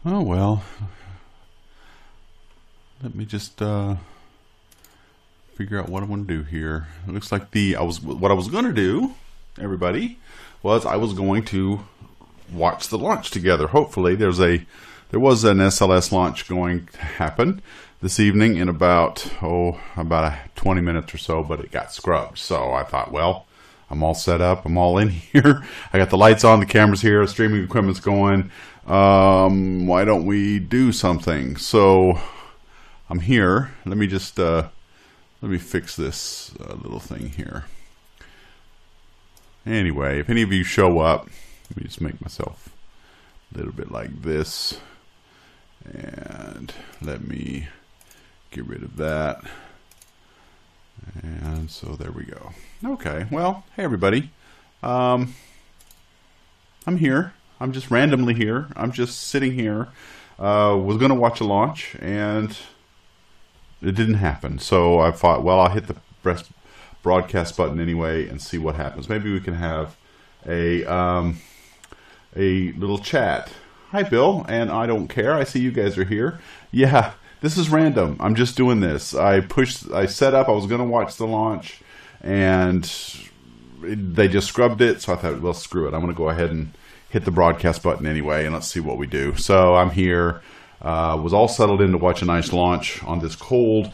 Oh well, let me just figure out what I want to do here. It looks like what I was going to do, everybody, was I was going to watch the launch together. Hopefully, there was an SLS launch going to happen this evening in about 20 minutes or so, but it got scrubbed. So I thought, well, I'm all set up. I'm all in here. I got the lights on, the cameras here, streaming equipment's going. Why don't we do something? So I'm here. Let me just let me fix this little thing here. Anyway, if any of you show up, let me just make myself a little bit like this, and let me get rid of that. And so there we go. Okay, well, hey everybody. I'm here. I'm just randomly here. I'm just sitting here. Was going to watch a launch, and it didn't happen. So I thought, well, I'll hit the broadcast button anyway and see what happens. Maybe we can have a little chat. Hi, Bill, and I don't care. I see you guys are here. Yeah, this is random. I'm just doing this. I set up. I was going to watch the launch, and they just scrubbed it. So I thought, well, screw it. I'm going to go ahead and hit the broadcast button anyway, and let's see what we do. So I'm here. Was all settled in to watch a nice launch on this cold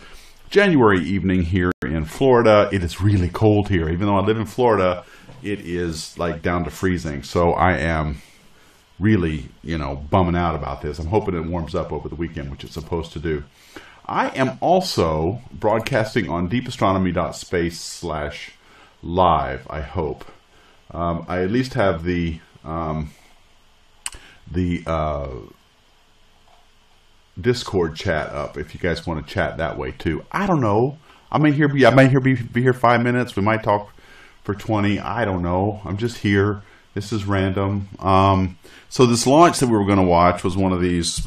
January evening here in Florida. It is really cold here. Even though I live in Florida, it is like down to freezing. So I am really, bumming out about this. I'm hoping it warms up over the weekend, which it's supposed to do. I am also broadcasting on deepastronomy.space/live, I hope. I at least have the Discord chat up if you guys want to chat that way too. I don't know. I might be here 5 minutes. We might talk for 20. I don't know. I'm just here. This is random. So this launch that we were going to watch was one of these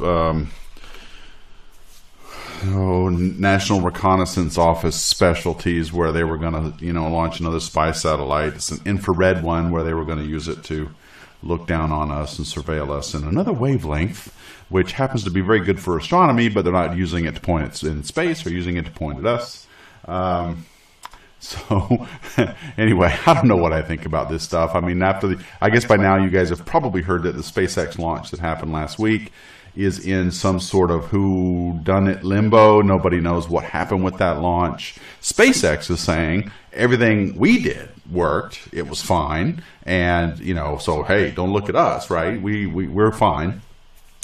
National Reconnaissance Office specialties where they were going to, launch another spy satellite. It's an infrared one where they were going to use it to look down on us and surveil us in another wavelength, which happens to be very good for astronomy, but they're not using it to point it in space. They're using it to point at us. So anyway, I don't know what I think about this stuff. I mean, I guess by now you guys have probably heard that the SpaceX launch that happened last week is in some sort of whodunit limbo. Nobody knows what happened with that launch. SpaceX is saying everything we did worked. It was fine. And, so, hey, don't look at us, right? We're fine.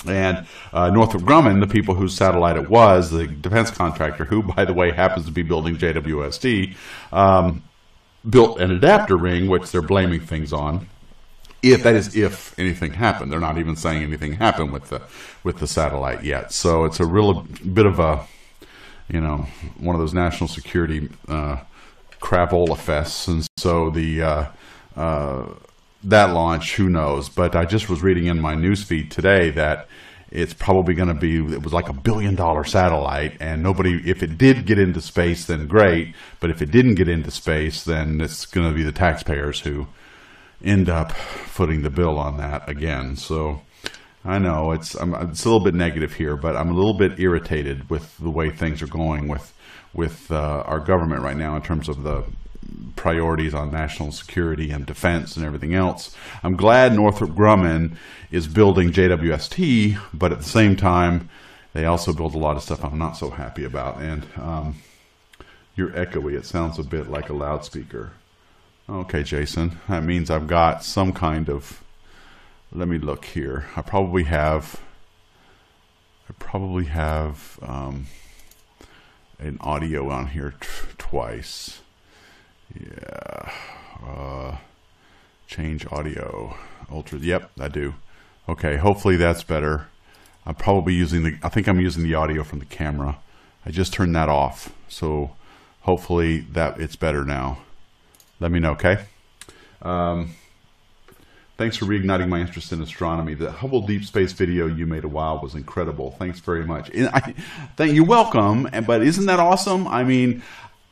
And Northrop Grumman, the people whose satellite it was, the defense contractor, who, by the way, happens to be building JWST, built an adapter ring, which they're blaming things on. If anything happened. They're not even saying anything happened with the satellite yet. So it's a real bit of a, one of those national security crapola fests. And so that launch, who knows? But I just was reading in my newsfeed today that it's probably going to be, it was like $1 billion satellite, and if it did get into space, then great. But if it didn't get into space, then it's going to be the taxpayers who end up footing the bill on that again. So I know it's a little bit negative here, but I'm a little bit irritated with the way things are going with our government right now in terms of the priorities on national security and defense and everything else. I'm glad Northrop Grumman is building JWST, but at the same time, they also build a lot of stuff I'm not so happy about. And you're echoey. It sounds a bit like a loudspeaker. Okay, Jason, that means I've got some kind of, let me look here. I probably have an audio on here twice. Yeah. Change audio. Ultra. Yep, I do. Okay, hopefully that's better. I'm probably I think I'm using the audio from the camera. I just turned that off. So hopefully that it's better now. Let me know, okay? Thanks for reigniting my interest in astronomy. The Hubble Deep Space video you made a while was incredible. Thanks very much. You're welcome. But isn't that awesome? I mean,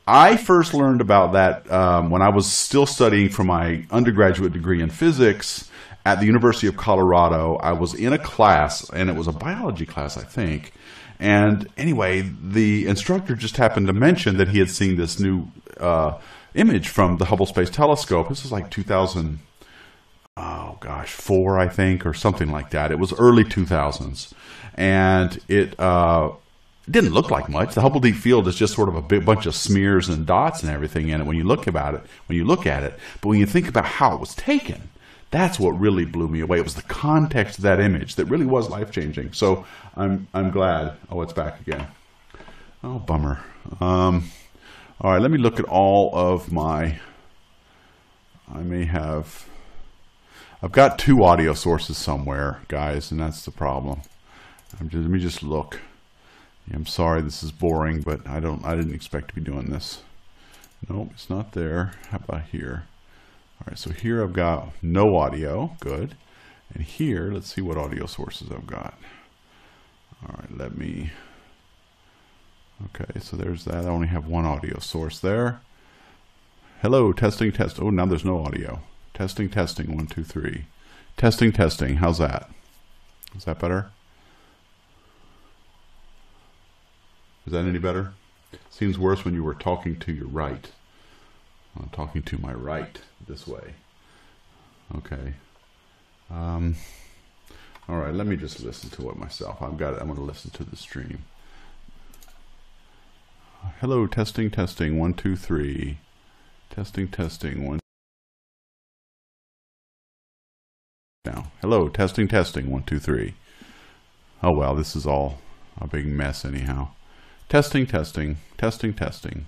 I first learned about that when I was still studying for my undergraduate degree in physics at the University of Colorado. I was in a class, and it was a biology class, I think. And anyway, the instructor just happened to mention that he had seen this new image from the Hubble Space Telescope. This was like 2000, oh gosh, 4, I think, or something like that. It was early 2000s. And it didn't look like much. The Hubble Deep Field is just sort of a big bunch of smears and dots and everything in it when you look at it. But when you think about how it was taken, that's what really blew me away. It was the context of that image that really was life-changing. So I'm glad. Oh, it's back again. Oh, bummer. All right, let me look at all of my. I've got 2 audio sources somewhere, guys, and that's the problem. Let me just look. I'm sorry this is boring, but I didn't expect to be doing this. Nope, it's not there. How about here? All right, so here I've got no audio. Good. And here, let's see what audio sources I've got. All right, okay, so there's that. I only have 1 audio source there. Hello, testing, test. Oh, now there's no audio. Testing, testing, 1, 2, 3. Testing, testing. How's that? Is that better? Is that any better? Seems worse when you were talking to your right. I'm talking to my right this way. Okay. All right, let me just listen to it myself. I'm going to listen to the stream. Hello, testing, testing, 1, 2, 3. Testing, testing, 1. Now, hello, testing, testing, 1, 2, 3. Oh well, this is all a big mess anyhow. Testing, testing, testing, testing.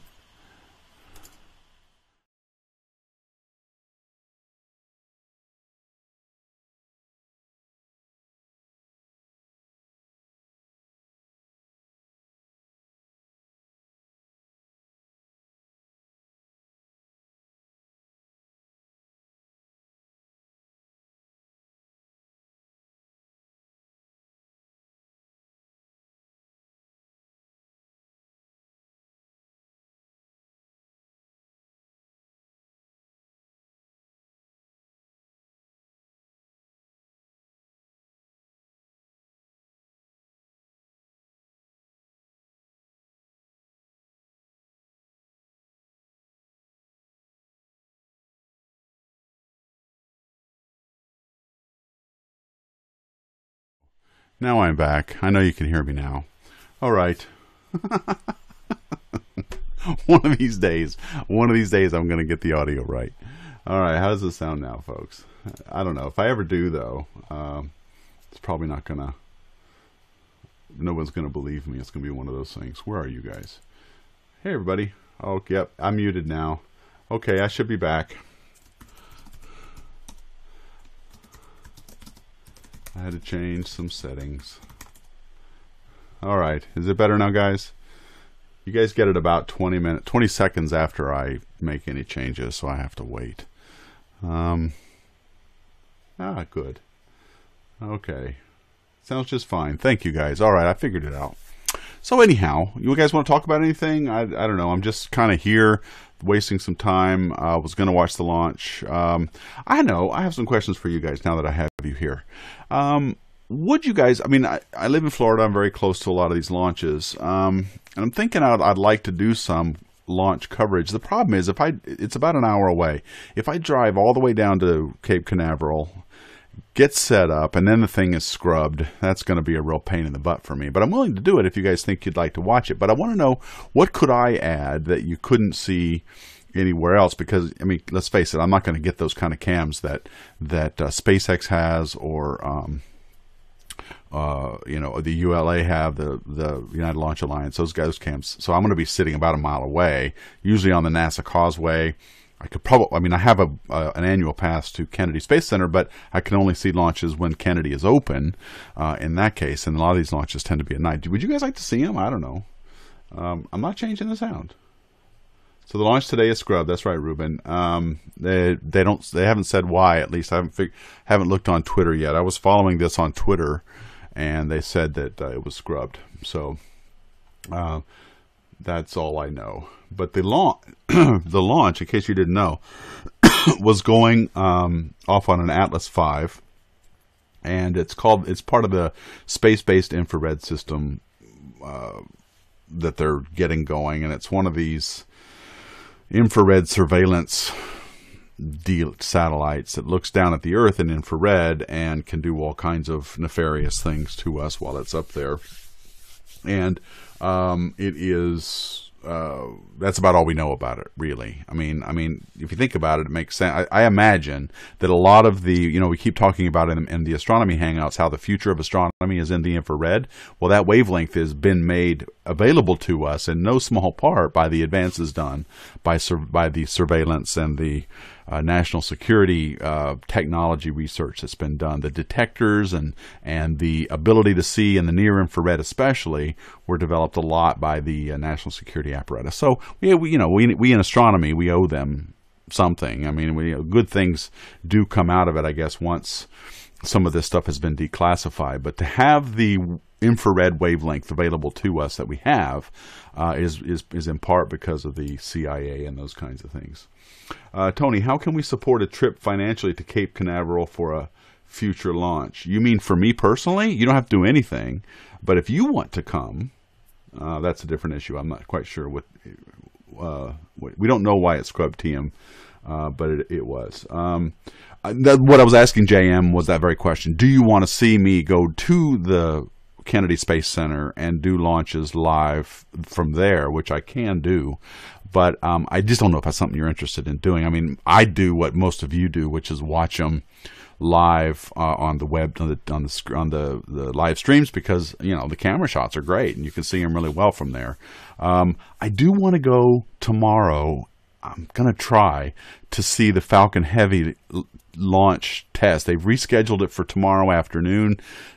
Now I'm back. I know you can hear me now. All right. One of these days I'm going to get the audio right. All right, how does it sound now, folks? I don't know. If I ever do, though, it's probably not going to, no one's going to believe me. It's going to be one of those things. Where are you guys? Hey, everybody. Oh, yep, I'm muted now. Okay, I should be back. I had to change some settings. All right, is it better now, guys? You guys get it about 20 seconds after I make any changes, so I have to wait. Good. Okay. Sounds just fine. Thank you, guys. All right, I figured it out. So anyhow, you guys want to talk about anything? I don't know. I'm just kind of here wasting some time. I was going to watch the launch. I know. I have some questions for you guys now that I have you here. Would you guys, I mean, I live in Florida. I'm very close to a lot of these launches. And I'm thinking I'd like to do some launch coverage. The problem is it's about an hour away. If I drive all the way down to Cape Canaveral, get set up, and then the thing is scrubbed, that's going to be a real pain in the butt for me. But I'm willing to do it if you guys think you'd like to watch it. But I want to know, what could I add that you couldn't see anywhere else? Because, I mean, let's face it, I'm not going to get those kind of cams that SpaceX has, or you know, the ULA have, the United Launch Alliance, those cams. So I'm going to be sitting about a mile away, usually on the NASA Causeway. I could probably, I mean, I have an annual pass to Kennedy Space Center, but I can only see launches when Kennedy is open, in that case. And a lot of these launches tend to be at night. Would you guys like to see them? I don't know. I'm not changing the sound. So the launch today is scrubbed. That's right, Ruben. They haven't said why. At least I haven't looked on Twitter yet. I was following this on Twitter, and they said that it was scrubbed. So That's all I know. But the launch, the launch, in case you didn't know, was going off on an Atlas V, and it's part of the space-based infrared system that they're getting going, and it's one of these infrared surveillance satellites that looks down at the Earth in infrared and can do all kinds of nefarious things to us while it's up there. And it is that's about all we know about it, really. I mean, if you think about it, it makes sense. I imagine that a lot of the, we keep talking about in the astronomy hangouts how the future of astronomy is in the infrared. Well, that wavelength has been made available to us in no small part by the advances done by the surveillance and the national security technology research that's been done. The detectors and the ability to see in the near infrared especially were developed a lot by the national security apparatus. So we in astronomy, we owe them something. I mean, good things do come out of it, I guess, once some of this stuff has been declassified. But to have the infrared wavelength available to us that we have is in part because of the CIA and those kinds of things. Tony, how can we support a trip financially to Cape Canaveral for a future launch? You mean for me personally? You don't have to do anything, but if you want to come, that's a different issue. I'm not quite sure what we don't know why it's scrubbed TM, but it was. What I was asking JM was that very question. Do you want to see me go to the Kennedy Space Center and do launches live from there, which I can do, but I just don't know if that's something you're interested in doing. I mean, I do what most of you do, which is watch them live on the web, on the live streams, because the camera shots are great and you can see them really well from there. I do want to go tomorrow. I'm gonna try to see the Falcon Heavy launch test. They've rescheduled it for tomorrow afternoon,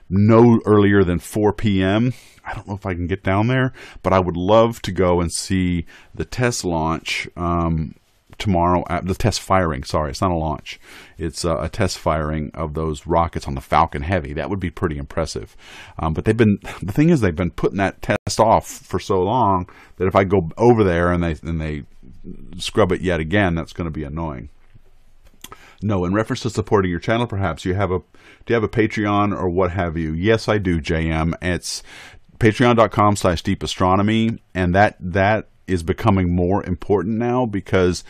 no earlier than 4 p.m. I don't know if I can get down there, but I would love to go and see the test launch tomorrow. The test firing, sorry, it's not a launch. It's a test firing of those rockets on the Falcon Heavy. That would be pretty impressive. But the thing is, they've been putting that test off for so long that if I go over there and they scrub it yet again, that's going to be annoying. No, in reference to supporting your channel, perhaps do you have a Patreon or what have you? Yes, I do, JM. It's patreon.com/deepastronomy, and that is becoming more important now, because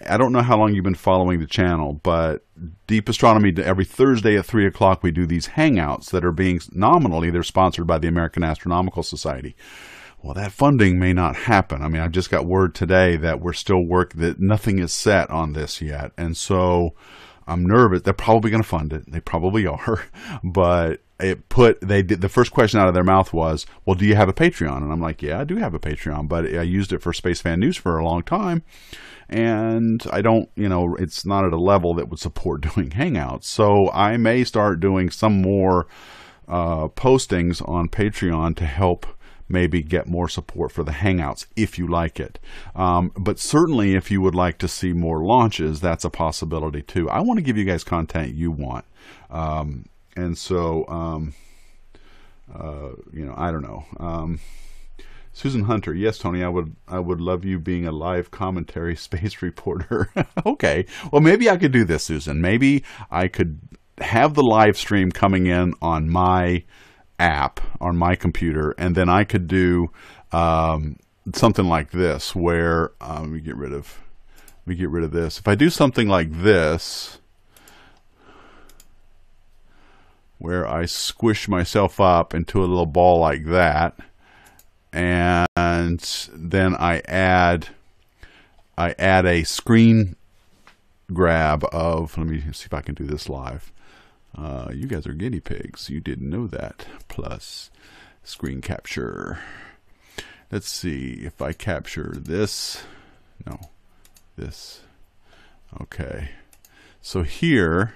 I don't know how long you've been following the channel, but Deep Astronomy, every Thursday at 3 o'clock, we do these hangouts that are being nominally, they're sponsored by the American Astronomical Society. Well, that funding may not happen. I mean, I just got word today that we're still that nothing is set on this yet. And so I'm nervous. They're probably going to fund it. They probably are. But the first question out of their mouth was, well, do you have a Patreon? And I'm like, yeah, I do have a Patreon, but I used it for Space Fan News for a long time. And I don't, it's not at a level that would support doing hangouts. So I may start doing some more postings on Patreon to help maybe get more support for the hangouts if you like it. But certainly if you would like to see more launches, that's a possibility too. I want to give you guys content you want. And so, I don't know. Susan Hunter, yes, Tony, I would love you being a live commentary space reporter. Okay, well, maybe I could do this, Susan. Maybe I could have the live stream coming in on my app on my computer, and then I could do something like this, where let me get rid of this. If I do something like this, where I squish myself up into a little ball like that, and then I add a screen grab of, let me see if I can do this live. You guys are guinea pigs. You didn't know that. Plus screen capture. Let's see if I capture this. No, this. Okay. So here's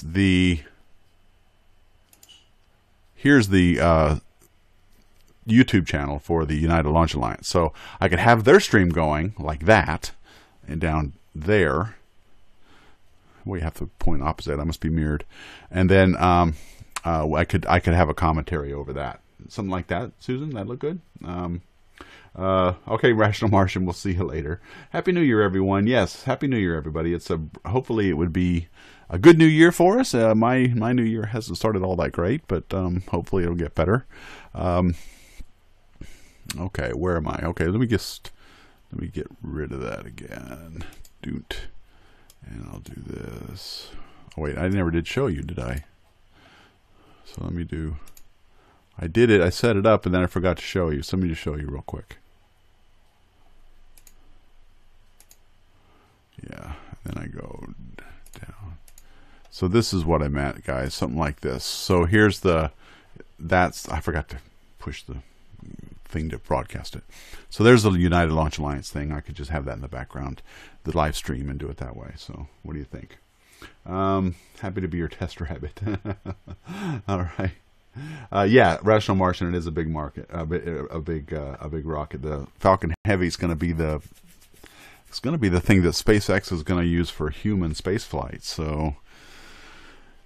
the YouTube channel for the United Launch Alliance. So I could have their stream going like that, and down there. We have to point opposite. I must be mirrored, and then I could have a commentary over that. something like that, Susan. That look good. Okay, Rational Martian. We'll see you later. Happy New Year, everyone. Yes, Happy New Year, everybody. Hopefully it would be a good new year for us. My new year hasn't started all that great, but hopefully it'll get better. Okay, where am I? Okay, let me get rid of that again. Doot, and I'll do this. Oh wait, I never did show you, did I? So let me do. I did it. I set it up, and then I forgot to show you. So let me just show you real quick. Yeah, and then I go down. So this is what I meant, guys. Something like this. So here's I forgot to push the thing to broadcast it. So there's the United Launch Alliance thing. I could just have that in the background, the live stream, and do it that way. So what do you think? Happy to be your test rabbit. All right. Yeah, Rational Martian. It is a big market, a big rocket. The Falcon Heavy is going to be the thing that SpaceX is going to use for human space flight. So,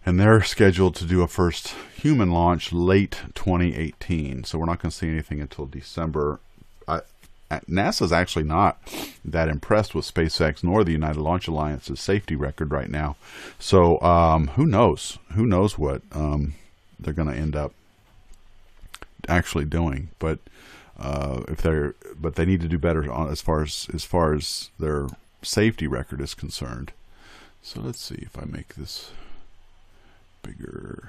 and they're scheduled to do a first human launch late 2018. So we're not going to see anything until December. NASA's actually not that impressed with SpaceX nor the United Launch Alliance's safety record right now. So who knows? Who knows what they're going to end up actually doing? But they need to do better as far as their safety record is concerned. So let's see if I make this bigger.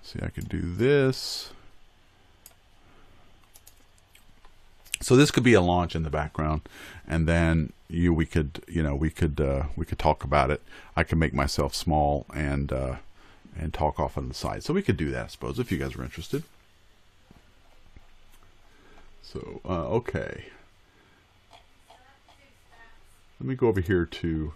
See, I could do this. So this could be a launch in the background, and then we could talk about it. I can make myself small and talk off on the side. So we could do that, I suppose, if you guys are interested. So okay, let me go over here to.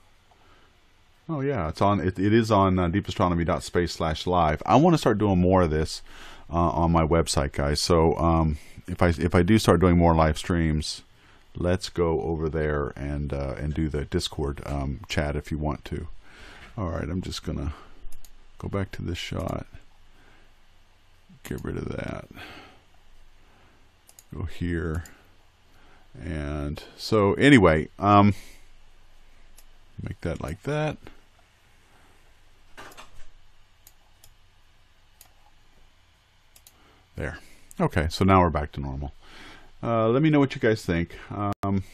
Oh yeah, it's on. It is on deepastronomy.space/live. I want to start doing more of this on my website, guys. So if I do start doing more live streams, let's go over there and do the Discord chat if you want to. All right, I'm just gonna go back to this shot. Get rid of that. Go here, and so anyway, make that like that. There. Okay, so now we're back to normal. Let me know what you guys think. I'm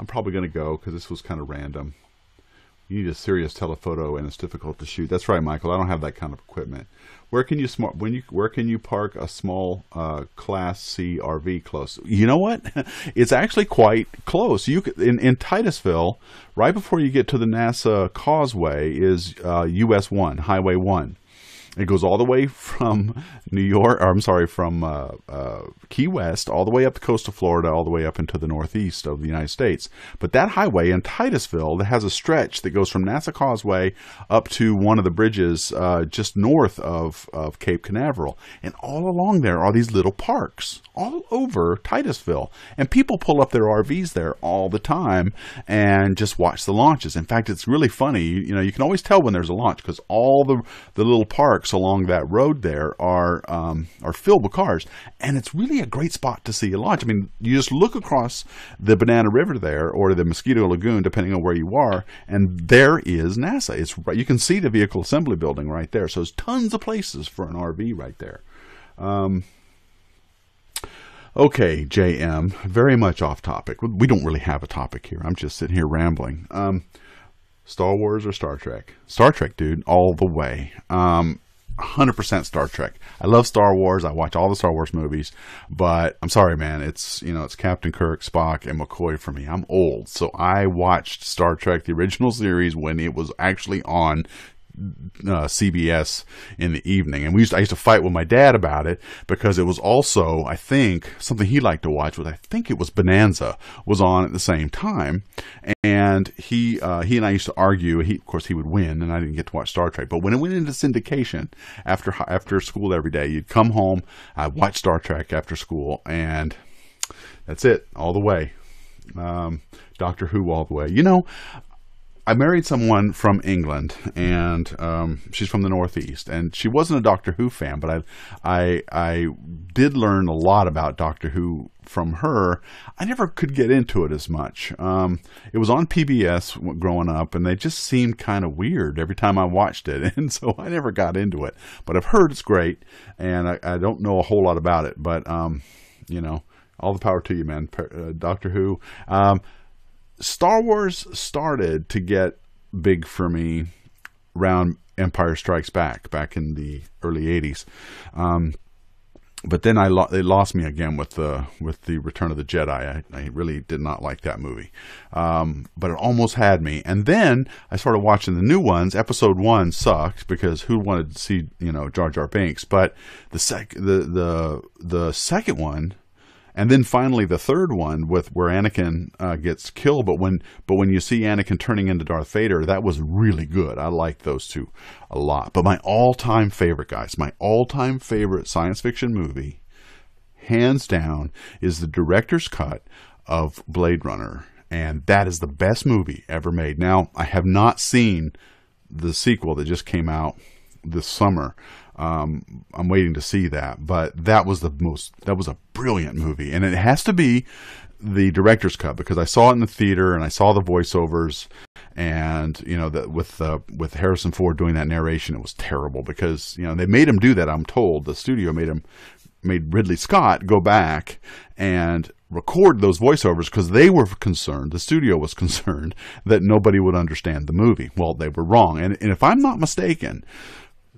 probably going to go because this was kind of random. You need a serious telephoto and it's difficult to shoot. That's right, Michael. I don't have that kind of equipment. Where can you park a small Class C RV close? You know what? It's actually quite close. You could, in Titusville, right before you get to the NASA Causeway, is US 1, Highway 1. It goes all the way from New York, or I'm sorry, from Key West, all the way up the coast of Florida, all the way up into the northeast of the United States. But that highway in Titusville, that has a stretch that goes from NASA Causeway up to one of the bridges just north of Cape Canaveral. And all along there are these little parks all over Titusville. And people pull up their RVs there all the time and just watch the launches. In fact, it's really funny. You can always tell when there's a launch because all the little parks along that road there are filled with cars, and it's really a great spot to see a launch. I mean, you just look across the Banana River there, or the Mosquito Lagoon, depending on where you are, and there is NASA. It's right. You can see the vehicle assembly building right there. So there's tons of places for an RV right there. Okay, JM, very much off topic. We don't really have a topic here. I'm just sitting here rambling. Star Wars or Star Trek? Star Trek, dude, all the way. 100% Star Trek. I love Star Wars. I watch all the Star Wars movies, but I'm sorry, man. It's Captain Kirk, Spock, and McCoy for me. I'm old, so I watched Star Trek, the original series, when it was actually on CBS in the evening, and I used to fight with my dad about it because it was also, I think, something he liked to watch was, I think it was Bonanza was on at the same time, and he and I used to argue. Of course he would win, and I didn't get to watch Star Trek. But when it went into syndication after school every day, you'd come home, I'd watch Star Trek after school, and that's it all the way. Doctor Who all the way. I married someone from England, and she's from the Northeast, and she wasn't a Doctor Who fan, but I did learn a lot about Doctor Who from her. I never could get into it as much. It was on PBS growing up, and they just seemed kind of weird every time I watched it, and so I never got into it. But I've heard it's great, and I don't know a whole lot about it, but you know, all the power to you, man. Doctor Who. Star Wars started to get big for me around Empire Strikes back in the early 80s. But then they lost me again with the Return of the Jedi. I really did not like that movie. But it almost had me. And then I started watching the new ones. Episode 1 sucked because who wanted to see, you know, Jar Jar Binks? But the second one, and then finally the third one with where Anakin gets killed, but when you see Anakin turning into Darth Vader, that was really good. I liked those two a lot. But my all-time favorite, guys, my all-time favorite science fiction movie, hands down, is the director's cut of Blade Runner, and that is the best movie ever made. Now, I have not seen the sequel that just came out this summer. I'm waiting to see that, but that was a brilliant movie, and it has to be the director's cut because I saw it in the theater and I saw the voiceovers, and you know that with Harrison Ford doing that narration, it was terrible because you know they made him do that. I'm told the studio made Ridley Scott go back and record those voiceovers because they were concerned, the studio was concerned that nobody would understand the movie. Well, they were wrong, and if I'm not mistaken,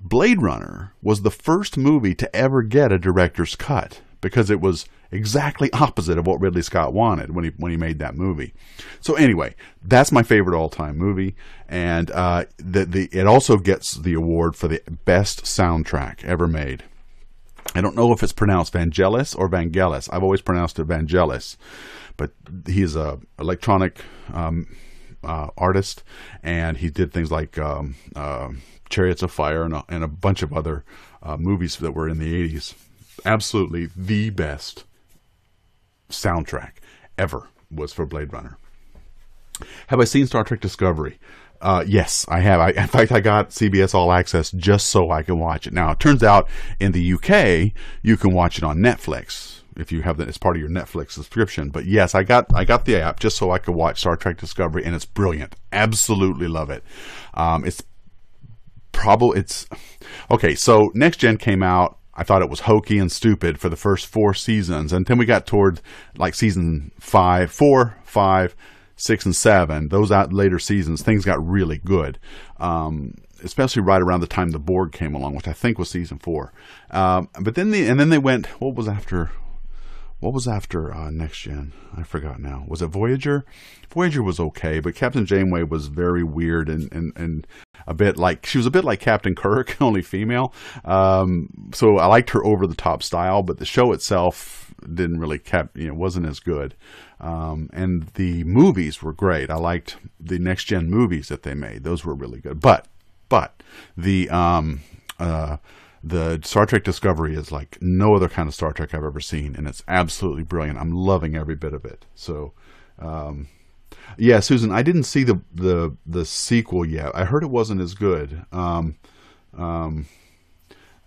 Blade Runner was the first movie to ever get a director's cut because it was exactly opposite of what Ridley Scott wanted when he made that movie. So anyway, that's my favorite all-time movie, and it also gets the award for the best soundtrack ever made. I don't know if it's pronounced Vangelis or Vangelis. I've always pronounced it Vangelis, but he's a electronic artist, and he did things like Chariots of Fire and a bunch of other movies that were in the 80s. Absolutely the best soundtrack ever was for Blade Runner. Have I seen Star Trek Discovery? Yes, I have. In fact, I got CBS All Access just so I can watch it. Now, it turns out in the UK, you can watch it on Netflix if you have that as part of your Netflix subscription. But yes, I got the app just so I could watch Star Trek Discovery, and it's brilliant. Absolutely love it. It's okay. So Next Gen came out. I thought it was hokey and stupid for the first 4 seasons, and then we got toward like season 4, 5, 6, and 7. Those later seasons, things got really good, especially right around the time the Borg came along, which I think was season 4. But then they went. What was after Next Gen? I forgot now. Was it Voyager? Voyager was okay, but Captain Janeway was very weird and a bit like, she was a bit like Captain Kirk, only female. So I liked her over the top style, but the show itself didn't really wasn't as good. And the movies were great. I liked the Next Gen movies that they made; those were really good. But the Star Trek Discovery is like no other kind of Star Trek I've ever seen, and it's absolutely brilliant. I'm loving every bit of it. So, yeah, Susan, I didn't see the sequel yet. I heard it wasn't as good.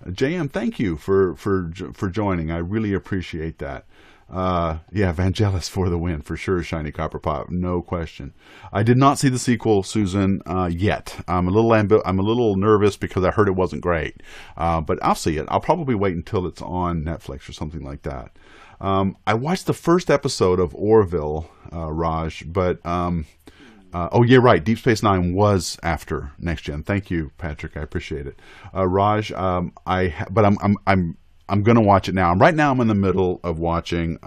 JM, thank you for joining. I really appreciate that. Yeah, Vangelis for the win, for sure, Shiny Copper Pot, no question. I did not see the sequel, Susan, yet. I'm a little nervous because I heard it wasn't great. But I'll see it. I'll probably wait until it's on Netflix or something like that. I watched the first episode of Orville, Raj, but oh yeah, right. Deep Space Nine was after Next Gen. Thank you, Patrick. I appreciate it. Raj, I'm going to watch it now. Right now I'm in the middle of watching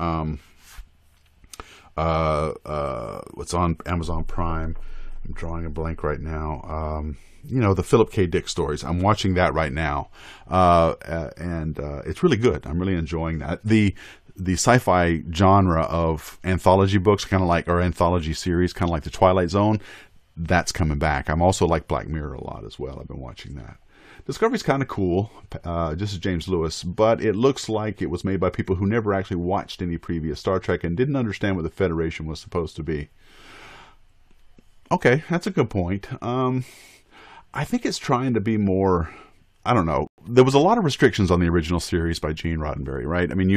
what's on Amazon Prime. I'm drawing a blank right now. The Philip K. Dick stories. I'm watching that right now. And it's really good. I'm really enjoying that. The sci-fi genre of anthology books, kind of like, or anthology series, kind of like The Twilight Zone, that's coming back. I'm also like Black Mirror a lot as well. I've been watching that. Discovery's kind of cool, just as James Lewis, but it looks like it was made by people who never actually watched any previous Star Trek and didn't understand what the Federation was supposed to be. Okay, that's a good point. I think it's trying to be more. I don't know. There was a lot of restrictions on the original series by Gene Roddenberry, right? I mean,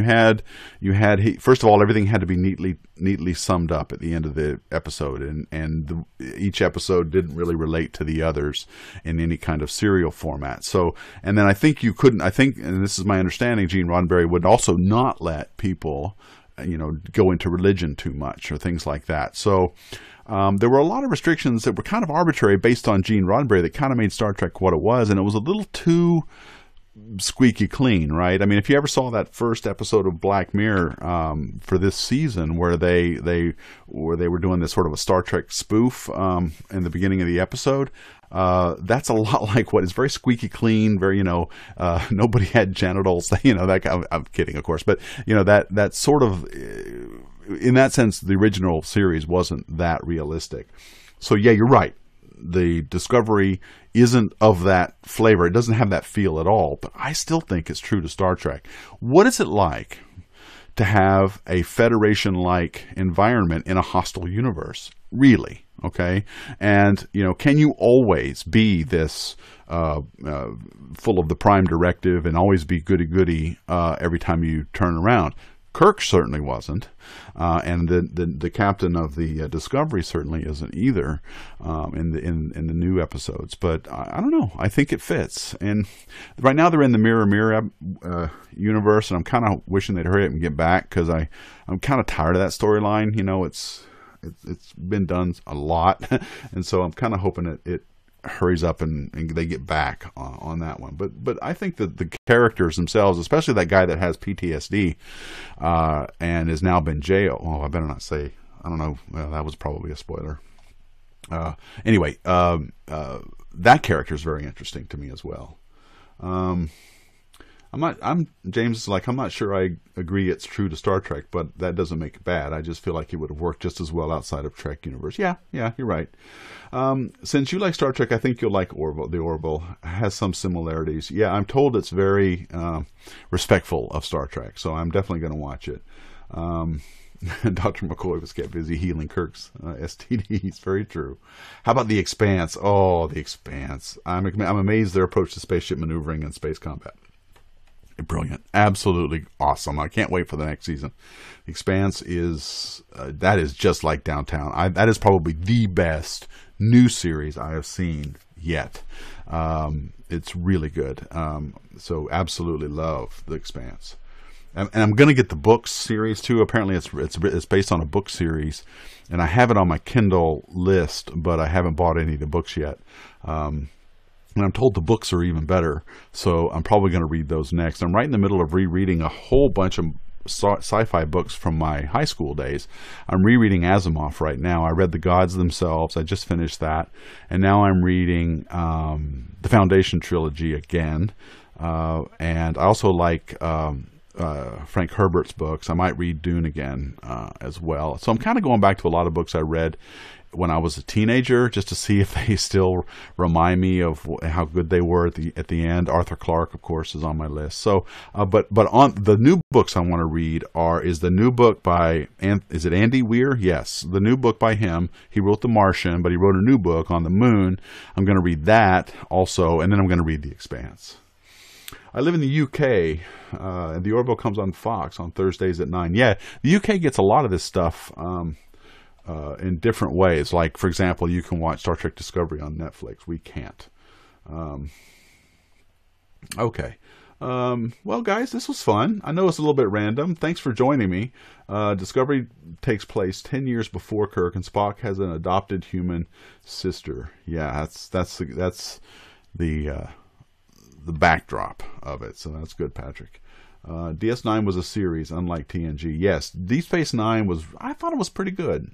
first of all, everything had to be neatly summed up at the end of the episode, and each episode didn't really relate to the others in any kind of serial format. So, and then I think you couldn't. I think, and this is my understanding, Gene Roddenberry would also not let people, go into religion too much or things like that. So. There were a lot of restrictions that were kind of arbitrary based on Gene Roddenberry that kind of made Star Trek what it was, and it was a little too squeaky clean, right? I mean, if you ever saw that first episode of Black Mirror for this season, where they were doing this sort of a Star Trek spoof in the beginning of the episode, that's a lot like what is very squeaky clean. Very, nobody had genitals. That I'm kidding, of course, but that sort of. In that sense, the original series wasn't that realistic. So yeah, you're right. The Discovery isn't of that flavor. It doesn't have that feel at all. But I still think it's true to Star Trek. What is it like to have a Federation-like environment in a hostile universe? Really? Okay? And, can you always be this full of the Prime Directive and always be goody-goody every time you turn around? Kirk certainly wasn't, and the captain of the Discovery certainly isn't either in the new episodes. But I don't know. I think it fits. And right now they're in the Mirror universe, and I'm kind of wishing they'd hurry up and get back because I'm kind of tired of that storyline. It's been done a lot, and so I'm kind of hoping it hurries up and they get back on that one. But I think that the characters themselves, especially that guy that has PTSD and has now been jailed. Oh, I better not say. I don't know. Well, that was probably a spoiler. Anyway, that character is very interesting to me as well. James is like, I'm not sure I agree it's true to Star Trek, but that doesn't make it bad. I just feel like it would have worked just as well outside of Trek universe. Yeah, you're right. Since you like Star Trek, I think you'll like Orville. The Orville has some similarities. Yeah, I'm told it's very respectful of Star Trek, so I'm definitely going to watch it. Dr. McCoy was kept busy healing Kirk's STDs. Very true. How about The Expanse? Oh, The Expanse. I'm amazed their approach to spaceship maneuvering and space combat. Brilliant. Absolutely awesome. I can't wait for the next season. The Expanse is, that is just like Downtown. That is probably the best new series I have seen yet. It's really good. So absolutely love The Expanse. And I'm going to get the books series too. Apparently it's based on a book series, and I have it on my Kindle list, but I haven't bought any of the books yet. And I'm told the books are even better, so I'm probably going to read those next. I'm right in the middle of rereading a whole bunch of sci-fi books from my high school days. I'm rereading Asimov right now. I read The Gods Themselves. I just finished that. And now I'm reading the Foundation trilogy again. And I also like Frank Herbert's books. I might read Dune again as well. So I'm kind of going back to a lot of books I read when I was a teenager, just to see if they still remind me of how good they were at the end. Arthur Clarke, of course, is on my list. So, but on the new books I want to read is the new book by is it Andy Weir? Yes, the new book by him. He wrote The Martian, but he wrote a new book on the moon. I'm going to read that also, and then I'm going to read The Expanse. I live in the UK, and the Orville comes on Fox on Thursdays at 9. Yeah, the UK gets a lot of this stuff in different ways. Like, for example, you can watch Star Trek Discovery on Netflix. We can't. Okay. Well, guys, this was fun. I know it's a little bit random. Thanks for joining me. Discovery takes place 10 years before Kirk, and Spock has an adopted human sister. Yeah, that's the backdrop of it. So that's good, Patrick. DS9 was a series, unlike TNG. Yes, Deep Space Nine I thought it was pretty good.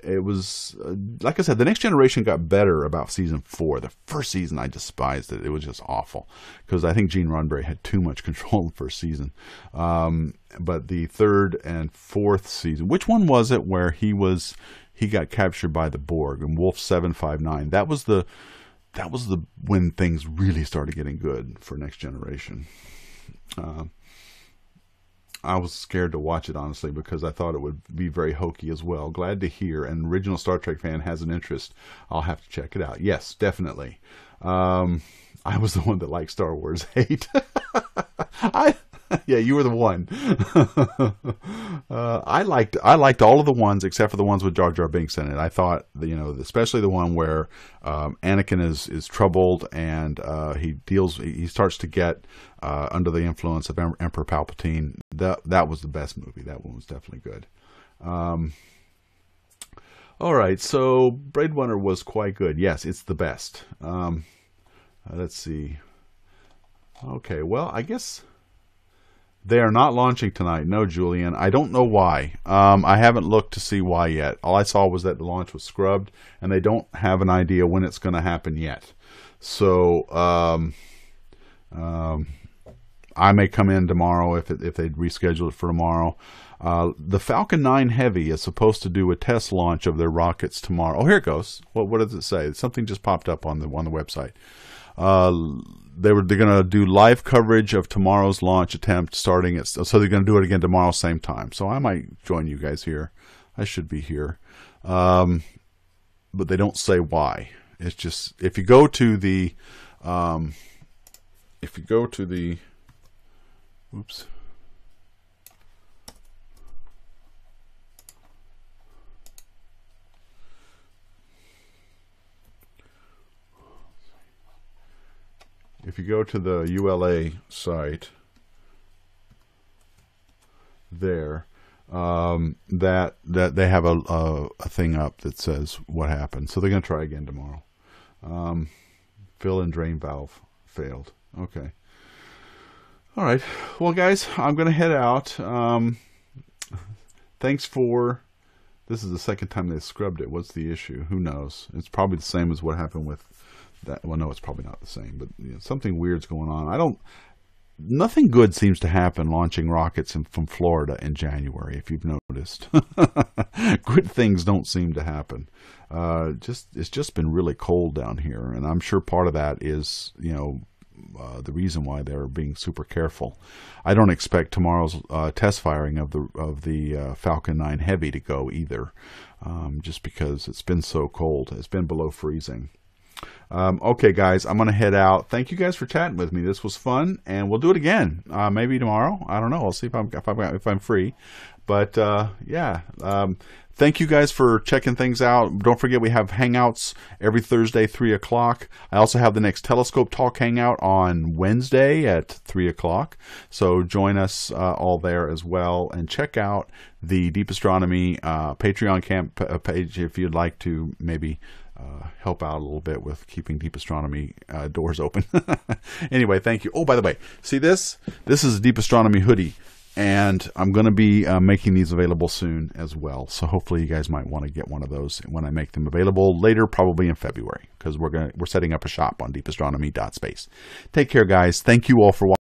It was, like I said, The Next Generation got better about season 4. The first season, I despised it. It was just awful because I think Gene Roddenberry had too much control in the first season. But the third and fourth season, which one was it where he got captured by the Borg and Wolf 759? That was when things really started getting good for Next Generation. I was scared to watch it, honestly, because I thought it would be very hokey as well. Glad to hear an original Star Trek fan has an interest. I'll have to check it out. Yes, definitely. I was the one that liked Star Wars 8. Yeah, you were the one. I liked all of the ones except for the ones with Jar Jar Binks in it. I thought, especially the one where Anakin is troubled and he starts to get under the influence of Emperor Palpatine. That was the best movie. That one was definitely good. All right, so Blade Runner was quite good. Yes, it's the best. Let's see. Okay, well, I guess they are not launching tonight. No, Julian. I don't know why. I haven't looked to see why yet. All I saw was that the launch was scrubbed, and they don't have an idea when it's going to happen yet. So I may come in tomorrow if they reschedule it for tomorrow. The Falcon 9 Heavy is supposed to do a test launch of their rockets tomorrow. Oh, here it goes. What does it say? Something just popped up on the website. They're going to do live coverage of tomorrow's launch attempt starting at, so they're going to do it again tomorrow same time. So I might join you guys here. I should be here. But they don't say why. It's just, if you go to the oops. If you go to the ULA site, there, that they have a thing up that says what happened. So they're going to try again tomorrow. Fill and drain valve failed. Okay. All right. Well, guys, I'm going to head out. Thanks for. This is the second time they scrubbed it. What's the issue? Who knows? It's probably the same as what happened with that. Well, no, it's probably not the same, but something weird's going on. Nothing good seems to happen launching rockets from Florida in January, if you've noticed. Good things don't seem to happen. It's just been really cold down here, and I'm sure part of that is, the reason why they're being super careful. I don't expect tomorrow's test firing of the Falcon 9 Heavy to go either, just because it's been so cold. It's been below freezing. Okay, guys, I'm going to head out. Thank you guys for chatting with me. This was fun, and we'll do it again. Maybe tomorrow. I don't know. I'll see if I'm free. But yeah. Thank you guys for checking things out. Don't forget we have Hangouts every Thursday, 3 o'clock. I also have the next Telescope Talk Hangout on Wednesday at 3 o'clock. So join us all there as well. And check out the Deep Astronomy Patreon camp page if you'd like to maybe help out a little bit with keeping Deep Astronomy doors open. Anyway, thank you. Oh, by the way, see this? This is a Deep Astronomy hoodie. And I'm going to be making these available soon as well. So hopefully you guys might want to get one of those when I make them available later, probably in February, because we're setting up a shop on deepastronomy.space. Take care, guys. Thank you all for watching.